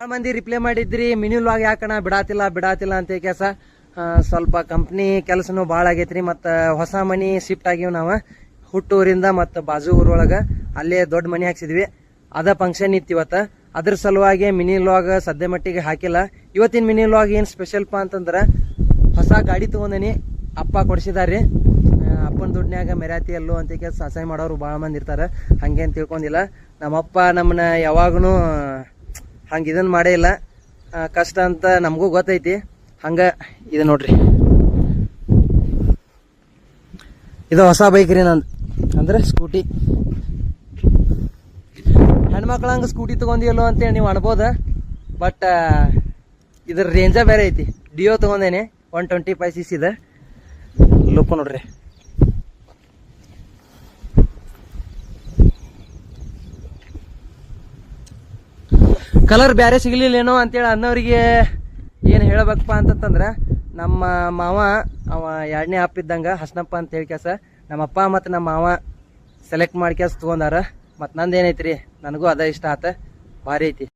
ಭಾಳ ಮಂದಿ ರಿಪ್ಲೈ ಮಾಡಿದ್ರಿ ಮಿನಿ ವ್ಲಾಗ್ ಯಾಕಣ ಬಿಡಾತಿಲ್ಲ ಅಂತ ಕೆಲಸ ಸ್ವಲ್ಪ ಕಂಪ್ನಿ ಕೆಲಸನೂ ಭಾಳ ಆಗೈತ್ರಿ ಮತ್ತು ಹೊಸ ಮನಿ ಶಿಫ್ಟ್ ಆಗಿವ್ ನಾವು ಹುಟ್ಟೂರಿಂದ ಮತ್ತು ಬಾಜು ಊರೊಳಗೆ ಅಲ್ಲೇ ದೊಡ್ಡ ಮನಿ ಹಾಕ್ಸಿದ್ವಿ ಅದ ಫಂಕ್ಷನ್ ಇತ್ತು ಇವತ್ತು ಅದ್ರ ಸಲುವಾಗಿ ಮಿನಿ ವ್ಲಾಗ್ ಸದ್ಯ ಮಟ್ಟಿಗೆ ಹಾಕಿಲ್ಲ ಇವತ್ತಿನ ಮಿನಿ ವ್ಲಾಗ್ ಏನು ಸ್ಪೆಷಲ್ಪಾ ಅಂತಂದ್ರೆ ಹೊಸ ಗಾಡಿ ತೊಗೊಂಡನಿ ಅಪ್ಪ ಕೊಡಿಸಿದಾರ್ರಿ ಅಪ್ಪನ ದುಡ್ನ್ಯಾಗ ಮೆರಾತಿ ಅಲ್ಲೋ ಅಂತ ಕೆಲಸ ಅಸಹ್ಯ ಮಾಡೋರು ಭಾಳ ಮಂದಿ ಇರ್ತಾರೆ ಹಂಗೇನು ತಿಳ್ಕೊಂಡಿಲ್ಲ ನಮ್ಮಪ್ಪ ನಮ್ಮನ್ನ ಯಾವಾಗೂ ಹಂಗೆ ಇದನ್ನು ಮಾಡೇ ಇಲ್ಲ ಕಷ್ಟ ಅಂತ ನಮಗೂ ಗೊತ್ತೈತಿ ಹಂಗೆ ಇದು ನೋಡ್ರಿ ಇದು ಹೊಸ ಬೈಕ್ ರೀ ನಂದು ಅಂದ್ರೆ ಸ್ಕೂಟಿ ಹೆಣ್ಮಕ್ಳು ಹಂಗೆ ಸ್ಕೂಟಿ ತೊಗೊಂಡಿವಲ್ಲೋ ಅಂತೇಳಿ ನೀವು ಅನ್ಬೋದು ಬಟ್ ಇದ್ರ ರೇಂಜ ಬೇರೆ ಐತಿ ಡಿಯೋ ತೊಗೊಂಡೇನೆ 125 cc ಇದೆ ಲುಕ್ ನೋಡ್ರಿ ಕಲರ್ ಬ್ಯಾರೆ ಸಿಗ್ಲಿಲ್ಲೇನೋ ಅಂತೇಳಿ ಅನ್ನೋರಿಗೆ ಏನು ಹೇಳಬೇಕಪ್ಪ ಅಂತಂದ್ರೆ ನಮ್ಮ ಮಾವ ಅವ 2ನೇ ಇದ್ದಂಗ ಹಸ್ನಪ್ಪ ಅಂತ ಹೇಳಿ ಕೆಲಸ ನಮ್ಮಪ್ಪ ಮತ್ತು ನಮ್ಮ ಮಾವ ಸೆಲೆಕ್ಟ್ ಮಾಡಿ ಕೆಲಸ ತೊಗೊಂಡಾರ ಮತ್ತು ನಂದೇನೈತ್ರಿ ನನಗೂ ಅದ ಇಷ್ಟ ಆತ ಭಾರಿ ಐತಿ